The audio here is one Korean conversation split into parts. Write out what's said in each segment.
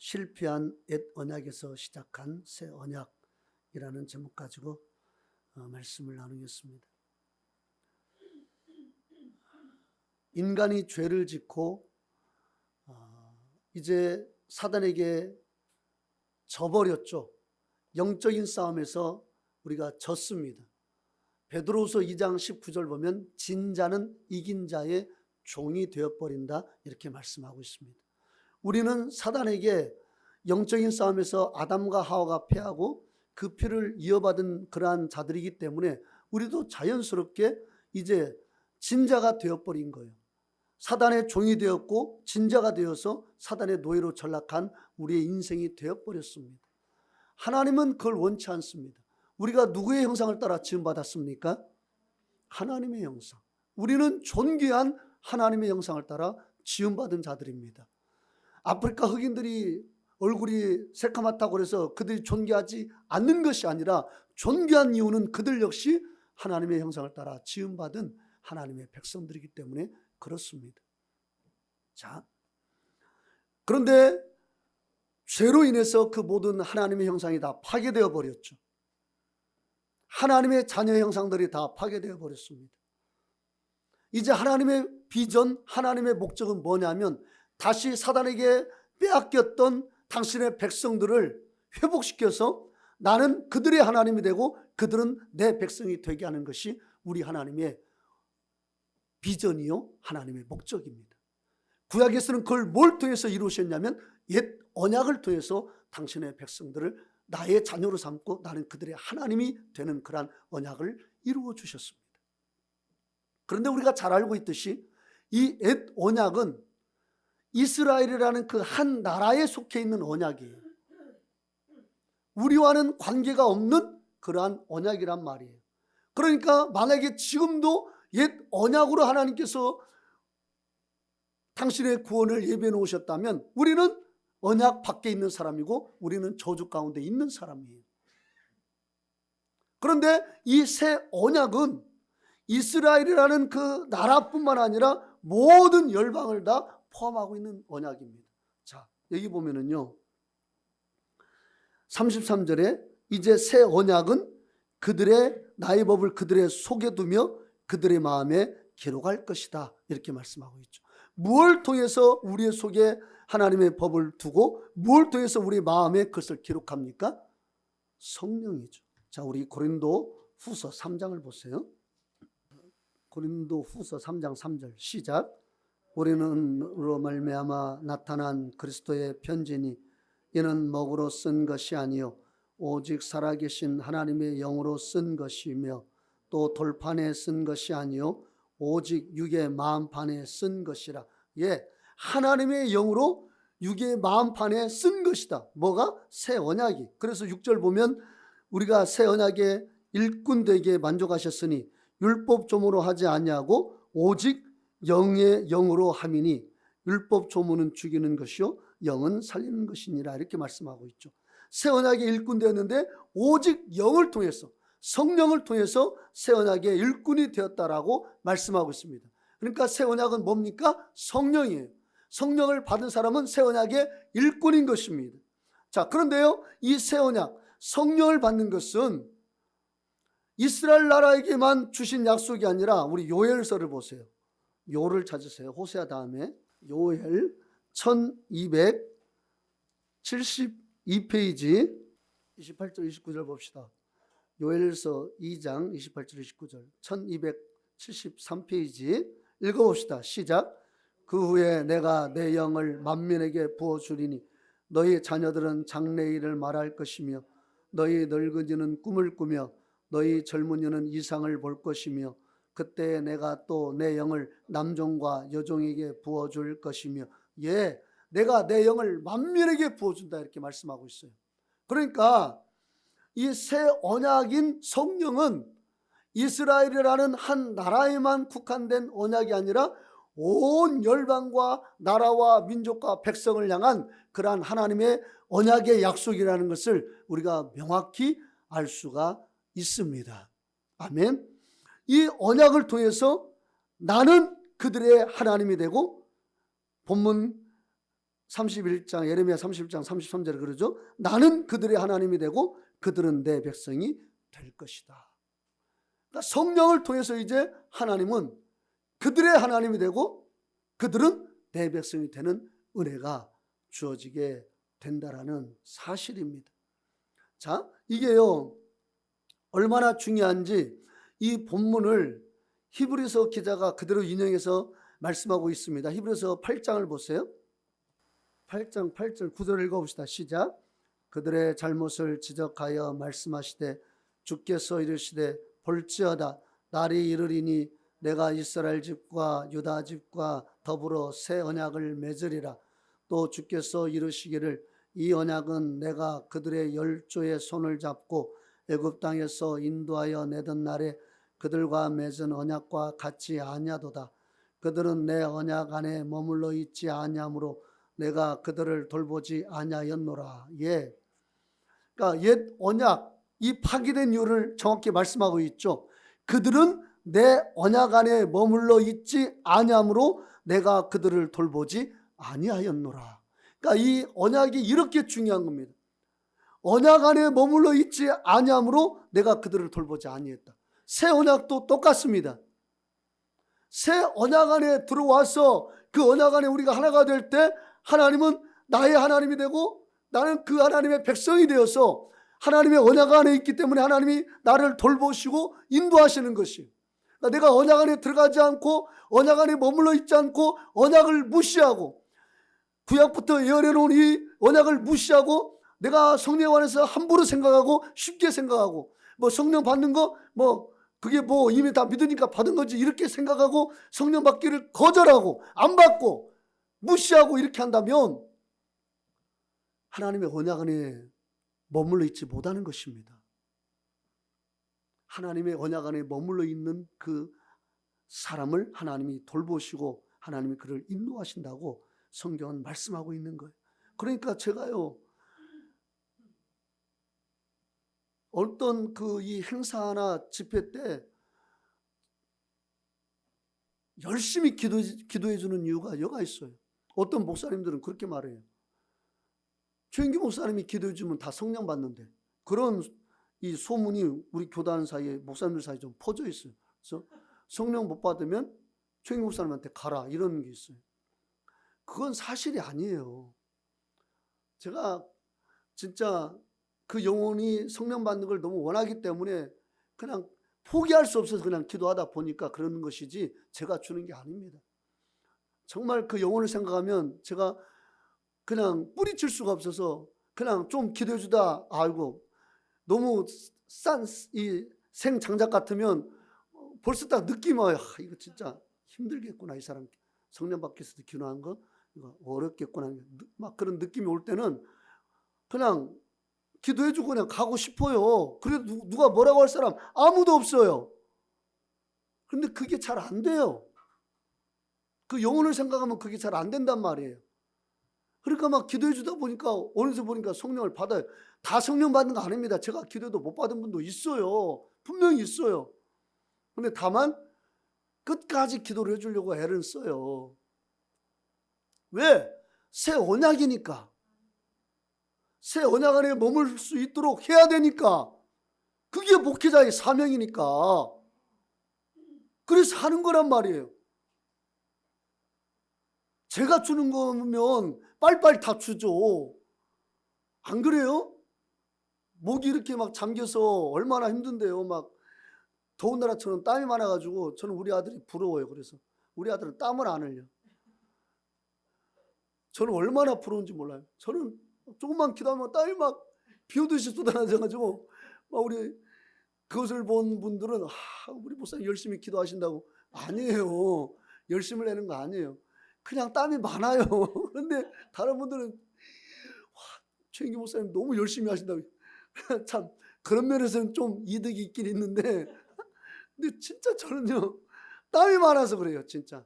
실패한 옛 언약에서 시작한 새 언약이라는 제목 가지고 말씀을 나누겠습니다. 인간이 죄를 짓고 이제 사단에게 져버렸죠. 영적인 싸움에서 우리가 졌습니다. 베드로후서 2장 19절 보면 진자는 이긴 자의 종이 되어버린다 이렇게 말씀하고 있습니다. 우리는 사단에게 영적인 싸움에서 아담과 하와가 패하고 그 피를 이어받은 그러한 자들이기 때문에 우리도 자연스럽게 이제 진자가 되어버린 거예요. 사단의 종이 되었고 진자가 되어서 사단의 노예로 전락한 우리의 인생이 되어버렸습니다. 하나님은 그걸 원치 않습니다. 우리가 누구의 형상을 따라 지음받았습니까? 하나님의 형상. 우리는 존귀한 하나님의 형상을 따라 지음받은 자들입니다. 아프리카 흑인들이 얼굴이 새카맣다고 그래서 그들이 존귀하지 않는 것이 아니라 존귀한 이유는 그들 역시 하나님의 형상을 따라 지음받은 하나님의 백성들이기 때문에 그렇습니다. 자, 그런데 죄로 인해서 그 모든 하나님의 형상이 다 파괴되어 버렸죠. 하나님의 자녀 형상들이 다 파괴되어 버렸습니다. 이제 하나님의 비전, 하나님의 목적은 뭐냐면 다시 사단에게 빼앗겼던 당신의 백성들을 회복시켜서 나는 그들의 하나님이 되고 그들은 내 백성이 되게 하는 것이 우리 하나님의 비전이요 하나님의 목적입니다. 구약에서는 그걸 뭘 통해서 이루셨냐면 옛 언약을 통해서 당신의 백성들을 나의 자녀로 삼고 나는 그들의 하나님이 되는 그러한 언약을 이루어 주셨습니다. 그런데 우리가 잘 알고 있듯이 이 옛 언약은 이스라엘이라는 그 한 나라에 속해 있는 언약이에요. 우리와는 관계가 없는 그러한 언약이란 말이에요. 그러니까 만약에 지금도 옛 언약으로 하나님께서 당신의 구원을 예비해 놓으셨다면 우리는 언약 밖에 있는 사람이고 우리는 저주 가운데 있는 사람이에요. 그런데 이 새 언약은 이스라엘이라는 그 나라뿐만 아니라 모든 열방을 다 포함하고 있는 언약입니다. 자, 여기 보면은요 33절에 이제 새 언약은 그들의 나의 법을 그들의 속에 두며 그들의 마음에 기록할 것이다 이렇게 말씀하고 있죠. 무엇을 통해서 우리의 속에 하나님의 법을 두고 무엇을 통해서 우리 마음에 그것을 기록합니까? 성령이죠. 자, 우리 고린도 후서 3장을 보세요. 고린도 후서 3장 3절 시작. 우리는으로 말미암아 나타난 그리스도의 편지니 이는 먹으로 쓴 것이 아니요 오직 살아계신 하나님의 영으로 쓴 것이며 또 돌판에 쓴 것이 아니요 오직 육의 마음판에 쓴 것이라. 예, 하나님의 영으로 육의 마음판에 쓴 것이다. 뭐가? 새 언약이. 그래서 6절 보면 우리가 새 언약의 일꾼 되게 만족하셨으니 율법 조문으로 하지 아니하고 오직 영의 영으로 함이니 율법 조문은 죽이는 것이요 영은 살리는 것이니라 이렇게 말씀하고 있죠. 새 언약의 일꾼 되었는데 오직 영을 통해서 성령을 통해서 새 언약의 일꾼이 되었다라고 말씀하고 있습니다. 그러니까 새 언약은 뭡니까? 성령이에요. 성령을 받은 사람은 새 언약의 일꾼인 것입니다. 자, 그런데요 이 새 언약 성령을 받는 것은 이스라엘 나라에게만 주신 약속이 아니라 우리 요엘서를 보세요. 요를 찾으세요. 호세아 다음에 요엘 1272페이지 28절 29절 봅시다. 요엘서 2장 28절 29절 1273페이지 읽어봅시다. 시작. 그 후에 내가 내 영을 만민에게 부어주리니 너희 자녀들은 장래일을 말할 것이며 너희 늙은이는 꿈을 꾸며 너희 젊은이는 이상을 볼 것이며 그때 내가 또 내 영을 남종과 여종에게 부어줄 것이며 예, 내가 내 영을 만민에게 부어준다 이렇게 말씀하고 있어요. 그러니까 이 새 언약인 성령은 이스라엘이라는 한 나라에만 국한된 언약이 아니라 온 열방과 나라와 민족과 백성을 향한 그러한 하나님의 언약의 약속이라는 것을 우리가 명확히 알 수가 있습니다. 아멘. 이 언약을 통해서 나는 그들의 하나님이 되고 본문 31장 예레미야 31장 33절에 그러죠. 나는 그들의 하나님이 되고 그들은 내 백성이 될 것이다. 그러니까 성령을 통해서 이제 하나님은 그들의 하나님이 되고 그들은 내 백성이 되는 은혜가 주어지게 된다라는 사실입니다. 자, 이게요 얼마나 중요한지 이 본문을 히브리서 기자가 그대로 인용해서 말씀하고 있습니다. 히브리서 8장을 보세요. 8장 8절 9절 읽어봅시다. 시작. 그들의 잘못을 지적하여 말씀하시되 주께서 이르시되 볼지어다 날이 이르리니 내가 이스라엘 집과 유다 집과 더불어 새 언약을 맺으리라. 또 주께서 이르시기를 이 언약은 내가 그들의 열조의 손을 잡고 애굽 땅에서 인도하여 내던 날에 그들과 맺은 언약과 같이 아니하도다. 그들은 내 언약 안에 머물러 있지 아니하므로 내가 그들을 돌보지 아니하였노라. 예. 그러니까 옛 언약 이 파기된 이유를 정확히 말씀하고 있죠. 그들은 내 언약 안에 머물러 있지 아니하므로 내가 그들을 돌보지 아니하였노라. 그러니까 이 언약이 이렇게 중요한 겁니다. 언약 안에 머물러 있지 아니하므로 내가 그들을 돌보지 아니했다. 새 언약도 똑같습니다. 새 언약 안에 들어와서 그 언약 안에 우리가 하나가 될 때 하나님은 나의 하나님이 되고 나는 그 하나님의 백성이 되어서 하나님의 언약 안에 있기 때문에 하나님이 나를 돌보시고 인도하시는 것이에요. 그러니까 내가 언약 안에 들어가지 않고 언약 안에 머물러 있지 않고 언약을 무시하고 구약부터 예언해 놓은 이 언약을 무시하고 내가 성령 안에서 함부로 생각하고 쉽게 생각하고 뭐 성령 받는 거 뭐 그게 뭐 이미 다 믿으니까 받은 거지 이렇게 생각하고 성령 받기를 거절하고 안 받고 무시하고 이렇게 한다면 하나님의 언약 안에 머물러 있지 못하는 것입니다. 하나님의 언약 안에 머물러 있는 그 사람을 하나님이 돌보시고 하나님이 그를 인도하신다고 성경은 말씀하고 있는 거예요. 그러니까 제가요 어떤 그 이 행사나 집회 때 열심히 기도해 주는 이유가 여가 있어요. 어떤 목사님들은 그렇게 말해요. 최인규 목사님이 기도해 주면 다 성령 받는데 그런 이 소문이 우리 교단 사이에 목사님들 사이에 좀 퍼져 있어요. 그래서 성령 못 받으면 최인규 목사님한테 가라 이런 게 있어요. 그건 사실이 아니에요. 제가 진짜 그 영혼이 성령 받는 걸 너무 원하기 때문에 그냥 포기할 수 없어서 그냥 기도하다 보니까 그러는 것이지 제가 주는 게 아닙니다. 정말 그 영혼을 생각하면 제가 그냥 뿌리칠 수가 없어서 그냥 좀 기도해 주다 알고 너무 싼 이 생장작 같으면 벌써 딱 느낌 와요. 이거 진짜 힘들겠구나 이 사람 성령 받기 위해서 기도하는 거 이거 어렵겠구나 막 그런 느낌이 올 때는 그냥 기도해 주고 그냥 가고 싶어요. 그래도 누가 뭐라고 할 사람 아무도 없어요. 그런데 그게 잘 안 돼요. 그 영혼을 생각하면 그게 잘 안 된단 말이에요. 그러니까 막 기도해 주다 보니까 어느새 보니까 성령을 받아요. 다 성령 받는 거 아닙니다. 제가 기도도 못 받은 분도 있어요. 분명히 있어요. 그런데 다만 끝까지 기도를 해주려고 애를 써요. 왜? 새 언약이니까. 새 언약 안에 머물 수 있도록 해야 되니까. 그게 목회자의 사명이니까. 그래서 하는 거란 말이에요. 제가 주는 거면 빨리빨리 다 주죠. 안 그래요? 목이 이렇게 막 잠겨서 얼마나 힘든데요. 막 더운 나라처럼 땀이 많아가지고 저는 우리 아들이 부러워요. 그래서 우리 아들은 땀을 안 흘려. 저는 얼마나 부러운지 몰라요. 저는 조금만 기도하면 땀이 막 비오듯이 쏟아져가지고 막 우리 그것을 본 분들은 우리 목사님 열심히 기도하신다고. 아니에요. 열심을 내는 거 아니에요. 그냥 땀이 많아요. 그런데 다른 분들은 최인규 목사님 너무 열심히 하신다고. 참 그런 면에서는 좀 이득이 있긴 있는데 근데 진짜 저는요 땀이 많아서 그래요. 진짜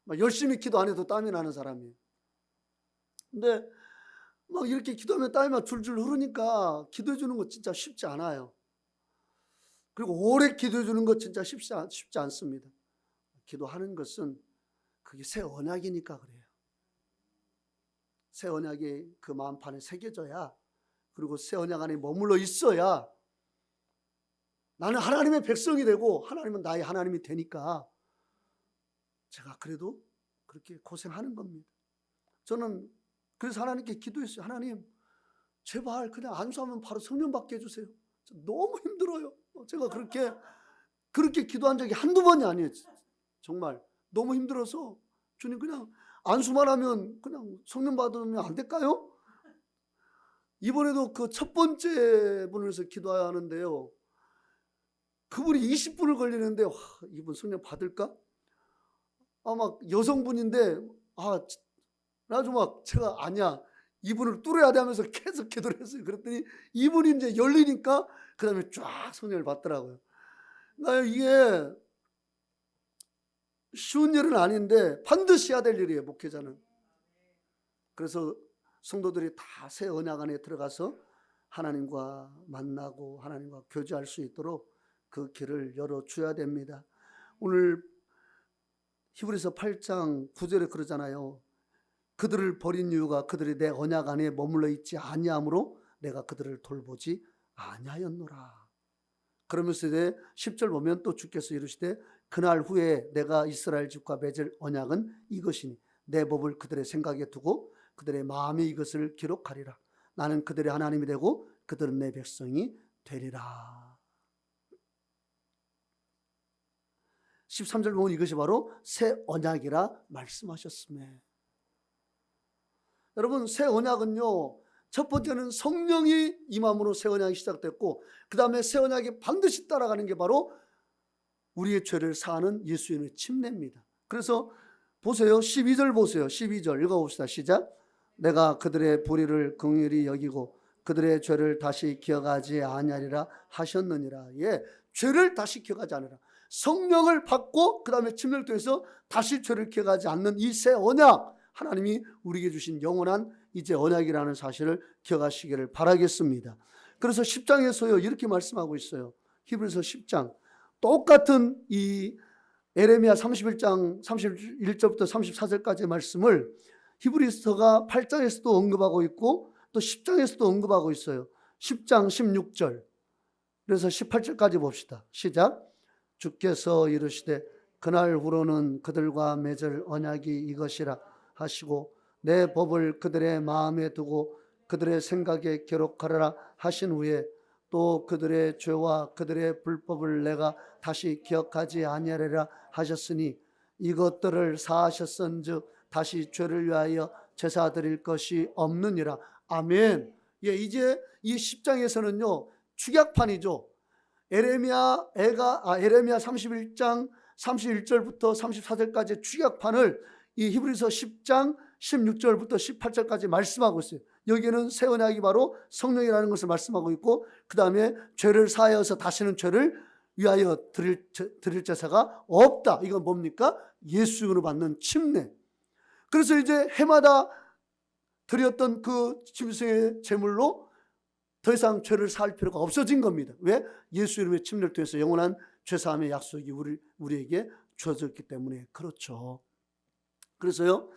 막 열심히 기도 안 해도 땀이 나는 사람이에요. 근데 막 이렇게 기도하면 땀이 막 줄줄 흐르니까 기도해 주는 거 진짜 쉽지 않아요. 그리고 오래 기도해 주는 거 진짜 쉽지 않습니다. 기도하는 것은 그게 새 언약이니까 그래요. 새 언약이 그 마음판에 새겨져야, 그리고 새 언약 안에 머물러 있어야 나는 하나님의 백성이 되고 하나님은 나의 하나님이 되니까 제가 그래도 그렇게 고생하는 겁니다. 저는 그래서 하나님께 기도했어요. 하나님, 제발 그냥 안수하면 바로 성령 받게 해주세요. 너무 힘들어요. 제가 그렇게 기도한 적이 한두 번이 아니에요. 정말 너무 힘들어서 주님, 그냥 안수만 하면 그냥 성령 받으면 안 될까요? 이번에도 그 첫 번째 분을 위해서 기도하는데요, 그분이 20분을 걸리는데, 와, 이분 성령 받을까? 막 여성분인데, 나도 막 제가 아니야, 이분을 뚫어야 돼 하면서 계속 기도를 했어요. 그랬더니 이분이 이제 열리니까 그 다음에 쫙 성령을 받더라고요. 그러니까 이게 쉬운 일은 아닌데 반드시 해야 될 일이에요, 목회자는. 그래서 성도들이 다 새 언약 안에 들어가서 하나님과 만나고 하나님과 교제할 수 있도록 그 길을 열어줘야 됩니다. 오늘 히브리서 8장 9절에 그러잖아요. 그들을 버린 이유가 그들이 내 언약 안에 머물러 있지 아니하므로 내가 그들을 돌보지 아니하였노라. 그러면서 이제 10절 보면 또 주께서 이르시되 그날 후에 내가 이스라엘 집과 맺을 언약은 이것이니 내 법을 그들의 생각에 두고 그들의 마음에 이것을 기록하리라. 나는 그들의 하나님이 되고 그들은 내 백성이 되리라. 13절 보면 이것이 바로 새 언약이라 말씀하셨음에, 여러분, 새 언약은요, 첫 번째는 성령이 임함으로 새 언약이 시작됐고, 그 다음에 새 언약이 반드시 따라가는 게 바로 우리의 죄를 사하는 예수님의 침례입니다. 그래서 보세요, 12절 보세요. 12절 읽어봅시다. 시작. 내가 그들의 불의를 긍휼히 여기고 그들의 죄를 다시 기억하지 아니하리라 하셨느니라. 예, 죄를 다시 기억하지 않으라. 성령을 받고 그 다음에 침례를 통해서 다시 죄를 기억하지 않는 이 새 언약, 하나님이 우리에게 주신 영원한 이제 언약이라는 사실을 기억하시기를 바라겠습니다. 그래서 10장에서요 이렇게 말씀하고 있어요. 히브리서 10장 똑같은 이 에레미야 31장 31절부터 34절까지의 말씀을 히브리서가 8장에서도 언급하고 있고 또 10장에서도 언급하고 있어요. 10장 16절, 그래서 18절까지 봅시다. 시작. 주께서 이르시되 그날 후로는 그들과 맺을 언약이 이것이라 하시고 내 법을 그들의 마음에 두고 그들의 생각에 기록하라 하신 후에 또 그들의 죄와 그들의 불법을 내가 다시 기억하지 아니하리라 하셨으니 이것들을 사하셨은즉 다시 죄를 위하여 제사 드릴 것이 없느니라. 아멘. 예, 이제 이 10장에서는요 축약판이죠. 에레미야 31장 31절부터 34절까지의 축약판을 이 히브리서 10장 16절부터 18절까지 말씀하고 있어요. 여기는 새 언약이 바로 성령이라는 것을 말씀하고 있고, 그 다음에 죄를 사하여서 다시는 죄를 위하여 드릴 제사가 없다. 이건 뭡니까? 예수로 받는 침례. 그래서 이제 해마다 드렸던 그 짐승의 제물로 더 이상 죄를 사할 필요가 없어진 겁니다. 왜? 예수 이름의 침례를 통해서 영원한 죄사함의 약속이 우리에게 주어졌기 때문에 그렇죠. 그래서요,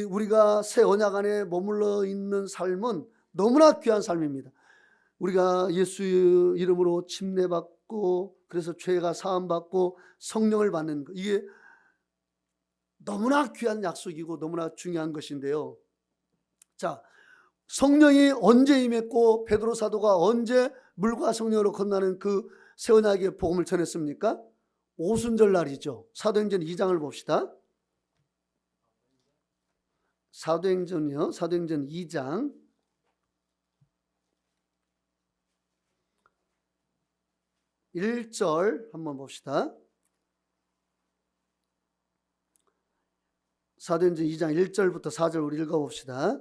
우리가 새 언약 안에 머물러 있는 삶은 너무나 귀한 삶입니다. 우리가 예수 이름으로 침례받고 그래서 죄가 사함받고 성령을 받는 것, 이게 너무나 귀한 약속이고 너무나 중요한 것인데요. 자, 성령이 언제 임했고 베드로 사도가 언제 물과 성령으로 건너는 그 새 언약의 복음을 전했습니까? 오순절 날이죠. 사도행전 2장을 봅시다. 사도행전이요. 사도행전 2장 1절 한번 봅시다. 사도행전 2장 1절부터 4절 우리 읽어봅시다.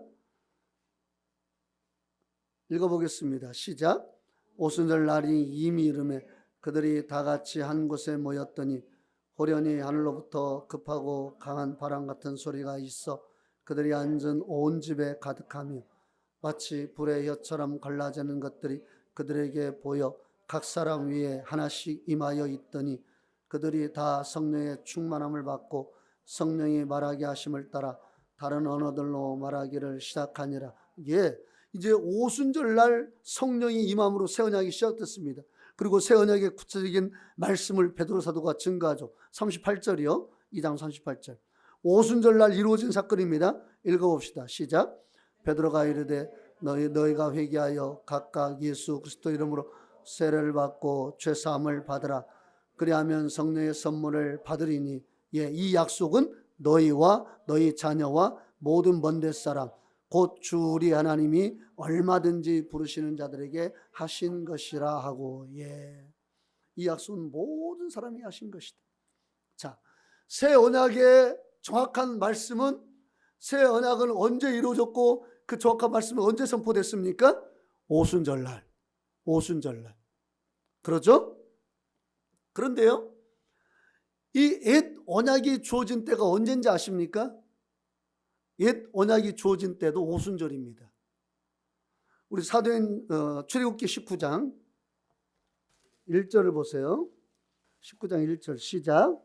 읽어보겠습니다. 시작. 오순절 날이 이미 이르매 그들이 다 같이 한 곳에 모였더니 호련히 하늘로부터 급하고 강한 바람 같은 소리가 있어 그들이 앉은 온 집에 가득하며 마치 불의 혀처럼 갈라지는 것들이 그들에게 보여 각 사람 위에 하나씩 임하여 있더니 그들이 다 성령의 충만함을 받고 성령이 말하게 하심을 따라 다른 언어들로 말하기를 시작하니라. 예, 이제 오순절날 성령이 임함으로 새 언약이 시작됐습니다. 그리고 새 언약의 구체적인 말씀을 베드로 사도가 증거하죠. 38절이요. 2장 38절. 오순절날 이루어진 사건입니다. 읽어봅시다. 시작. 베드로가 이르되 너희가 회개하여 각각 예수 그리스도 이름으로 세례를 받고 죄 사함을 받으라. 그리하면 성령의 선물을 받으리니. 예, 이 약속은 너희와 너희 자녀와 모든 먼데 사람 곧 주 우리 하나님이 얼마든지 부르시는 자들에게 하신 것이라 하고. 예, 이 약속은 모든 사람이 하신 것이다. 자, 새 언약의 정확한 말씀은, 새 언약은 언제 이루어졌고 그 정확한 말씀은 언제 선포됐습니까? 오순절날. 오순절날. 그렇죠? 그런데요, 이 옛 언약이 주어진 때가 언제인지 아십니까? 옛 언약이 주어진 때도 오순절입니다. 우리 사도행 출애굽기 19장 1절을 보세요. 19장 1절 시작.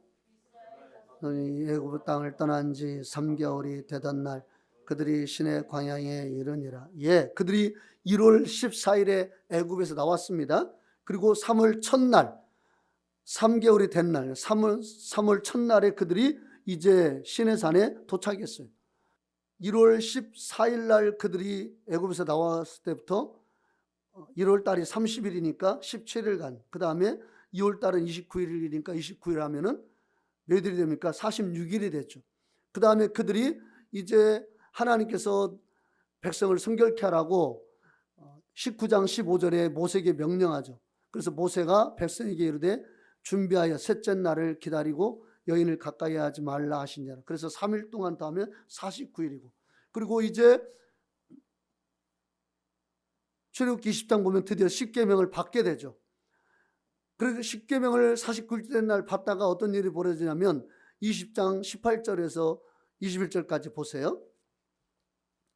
너희 애굽 땅을 떠난 지 3개월이 되던 날 그들이 시내 광야에 이르니라. 예, 그들이 1월 14일에 애굽에서 나왔습니다. 그리고 3월 첫날 3개월이 된 날 3월 첫날에 그들이 이제 시내산에 도착했어요. 1월 14일 날 그들이 애굽에서 나왔을 때부터 1월 달이 30일이니까 17일간, 그 다음에 2월 달은 29일이니까 29일 하면은 몇일이 됩니까? 46일이 됐죠. 그 다음에 그들이 이제 하나님께서 백성을 성결케 하라고 19장 15절에 모세에게 명령하죠. 그래서 모세가 백성에게 이르되 준비하여 셋째 날을 기다리고 여인을 가까이 하지 말라 하시니라. 그래서 3일 동안 더 하면 49일이고, 그리고 이제 출애굽기 20장 보면 드디어 십계명을 받게 되죠. 그래서 십계명을 49일째 된 날 받다가 어떤 일이 벌어지냐면 20장 18절에서 21절까지 보세요.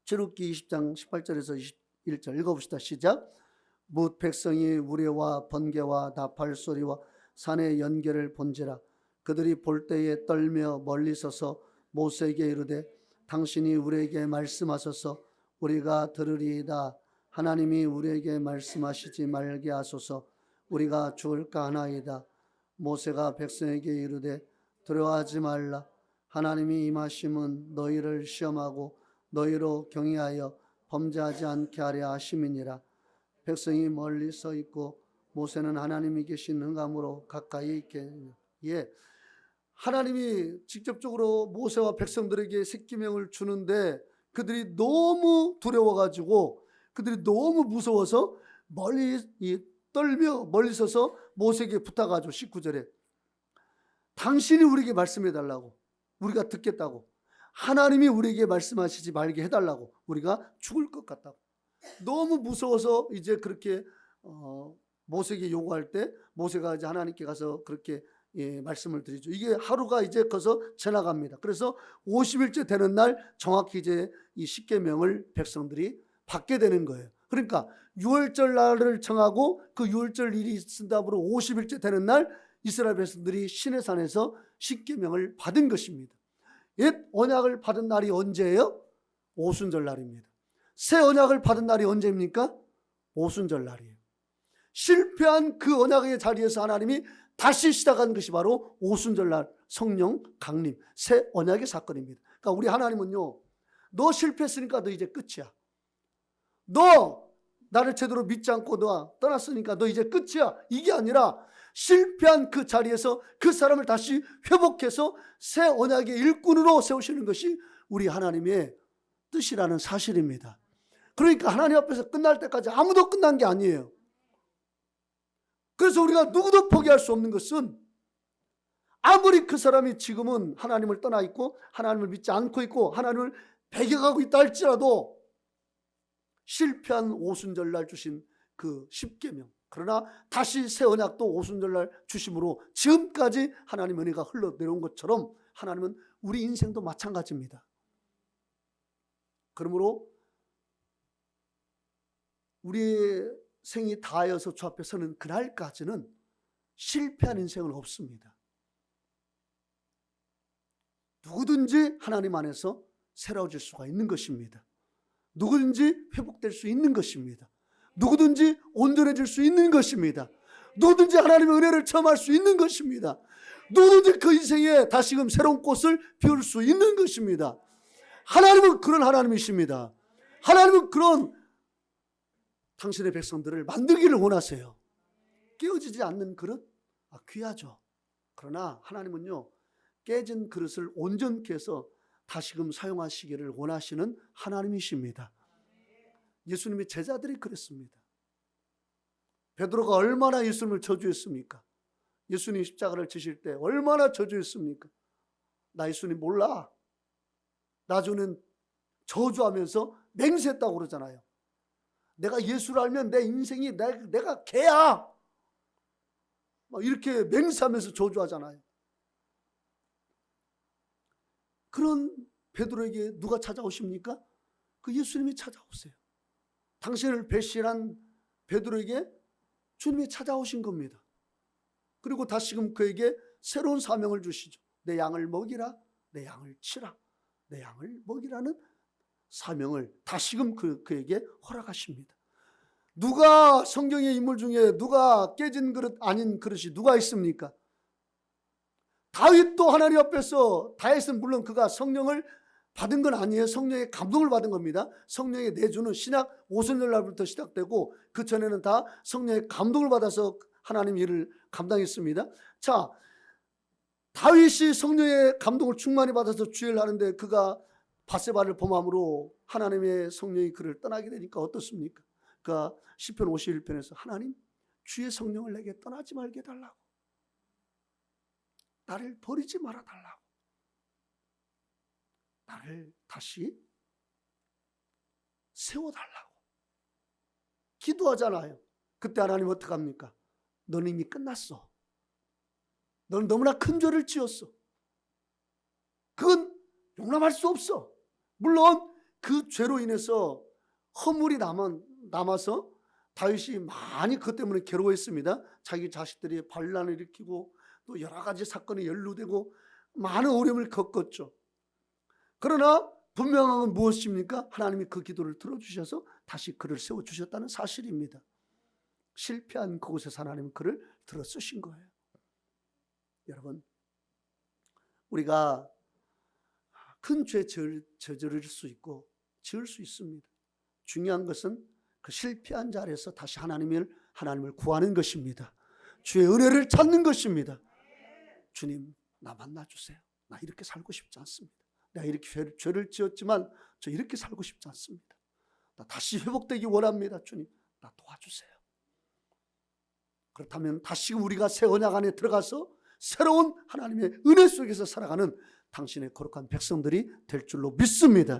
출애굽기 20장 18절에서 21절 읽어봅시다. 시작. 뭇 백성이 우레와 번개와 나팔 소리와 산의 연결을 본지라. 그들이 볼 때에 떨며 멀리 서서 모세에게 이르되 당신이 우리에게 말씀하소서 우리가 들으리이다. 하나님이 우리에게 말씀하시지 말게 하소서 우리가 죽을까 하나이다. 모세가 백성에게 이르되 두려워하지 말라. 하나님이 임하심은 너희를 시험하고 너희로 경외하여 범죄하지 않게 하려 하심이니라. 백성이 멀리 서 있고 모세는 하나님이 계신 흥함으로 가까이 있게. 예, 하나님이 직접적으로 모세와 백성들에게 십계명을 주는데 그들이 너무 두려워가지고, 그들이 너무 무서워서 멀리 떨며 멀리 서서 모세에게 부탁하죠. 19절에 당신이 우리에게 말씀해 달라고, 우리가 듣겠다고, 하나님이 우리에게 말씀하시지 말게 해달라고, 우리가 죽을 것 같다고. 너무 무서워서 이제 그렇게 모세에게 요구할 때 모세가 이제 하나님께 가서 그렇게 말씀을 드리죠. 이게 하루가 이제 거기서 지나갑니다. 그래서 50일째 되는 날 정확히 이제 이 십계명을 백성들이 받게 되는 거예요. 그러니까 6월절 날을 정하고 그 6월절 일이 있은 다음으로 50일째 되는 날 이스라엘 백성들이 시내산에서 십계명을 받은 것입니다. 옛 언약을 받은 날이 언제예요? 오순절 날입니다. 새 언약을 받은 날이 언제입니까? 오순절 날이에요. 실패한 그 언약의 자리에서 하나님이 다시 시작한 것이 바로 오순절날 성령 강림, 새 언약의 사건입니다. 그러니까 우리 하나님은요, 너 실패했으니까 너 이제 끝이야. 너 나를 제대로 믿지 않고 너 떠났으니까 너 이제 끝이야. 이게 아니라 실패한 그 자리에서 그 사람을 다시 회복해서 새 언약의 일꾼으로 세우시는 것이 우리 하나님의 뜻이라는 사실입니다. 그러니까 하나님 앞에서 끝날 때까지 아무도 끝난 게 아니에요. 그래서 우리가 누구도 포기할 수 없는 것은, 아무리 그 사람이 지금은 하나님을 떠나 있고 하나님을 믿지 않고 있고 하나님을 배격하고 있다 할지라도 실패한 오순절날 주신 그 십계명, 그러나 다시 새 언약도 오순절날 주심으로 지금까지 하나님의 은혜가 흘러내려온 것처럼 하나님은 우리 인생도 마찬가지입니다. 그러므로 우리의 생이 다하여서 주 앞에 서는 그날까지는 실패한 인생은 없습니다. 누구든지 하나님 안에서 새로워질 수가 있는 것입니다. 누구든지 회복될 수 있는 것입니다. 누구든지 온전해질 수 있는 것입니다. 누구든지 하나님의 은혜를 체험할 수 있는 것입니다. 누구든지 그 인생에 다시금 새로운 꽃을 피울 수 있는 것입니다. 하나님은 그런 하나님이십니다. 하나님은 그런 당신의 백성들을 만들기를 원하세요. 깨어지지 않는 그릇? 귀하죠. 그러나 하나님은요, 깨진 그릇을 온전케 해서 다시금 사용하시기를 원하시는 하나님이십니다. 예수님의 제자들이 그랬습니다. 베드로가 얼마나 예수님을 저주했습니까? 예수님 십자가를 지실 때 얼마나 저주했습니까? 나 예수님 몰라. 나중에는 저주하면서 맹세했다고 그러잖아요. 내가 예수를 알면 내 인생이 내가 개야. 막 이렇게 맹세하면서 저주하잖아요. 그런 베드로에게 누가 찾아오십니까? 그 예수님이 찾아오세요. 당신을 배신한 베드로에게 주님이 찾아오신 겁니다. 그리고 다시금 그에게 새로운 사명을 주시죠. 내 양을 먹이라, 내 양을 치라, 내 양을 먹이라는 사명을 다시금 그에게 허락하십니다. 누가 성경의 인물 중에 누가 깨진 그릇 아닌 그릇이 누가 있습니까? 다윗도 하나님 앞에서, 다윗은 물론 그가 성령을 받은 건 아니에요. 성령의 감동을 받은 겁니다. 성령의 내주는 신약 오순절날부터 시작되고 그 전에는 다 성령의 감동을 받아서 하나님 일을 감당했습니다. 자, 다윗이 성령의 감동을 충만히 받아서 주의를 하는데 그가 바세바를 범함으로 하나님의 성령이 그를 떠나게 되니까 어떻습니까? 그가 시편 51편에서 하나님, 주의 성령을 내게 떠나지 말게 해달라고, 나를 버리지 말아 달라고, 나를 다시 세워달라고 기도하잖아요. 그때 하나님 어떡합니까? 너는 이미 끝났어. 너는 너무나 큰 죄를 지었어. 그건 용납할 수 없어. 물론 그 죄로 인해서 허물이 남아서 다윗이 많이 그것 때문에 괴로워했습니다. 자기 자식들이 반란을 일으키고 또 여러 가지 사건에 연루되고 많은 어려움을 겪었죠. 그러나 분명한 건 무엇입니까? 하나님이 그 기도를 들어주셔서 다시 그를 세워주셨다는 사실입니다. 실패한 그곳에서 하나님은 그를 들어 쓰신 거예요. 여러분, 우리가 큰 죄 저지를 수 있고 지을 수 있습니다. 중요한 것은 그 실패한 자리에서 다시 하나님을 구하는 것입니다. 주의 은혜를 찾는 것입니다. 주님, 나 만나주세요. 나 이렇게 살고 싶지 않습니다. 내가 이렇게 죄를 지었지만 저 이렇게 살고 싶지 않습니다. 나 다시 회복되기 원합니다. 주님, 나 도와주세요. 그렇다면 다시 우리가 새 언약 안에 들어가서 새로운 하나님의 은혜 속에서 살아가는 당신의 거룩한 백성들이 될 줄로 믿습니다.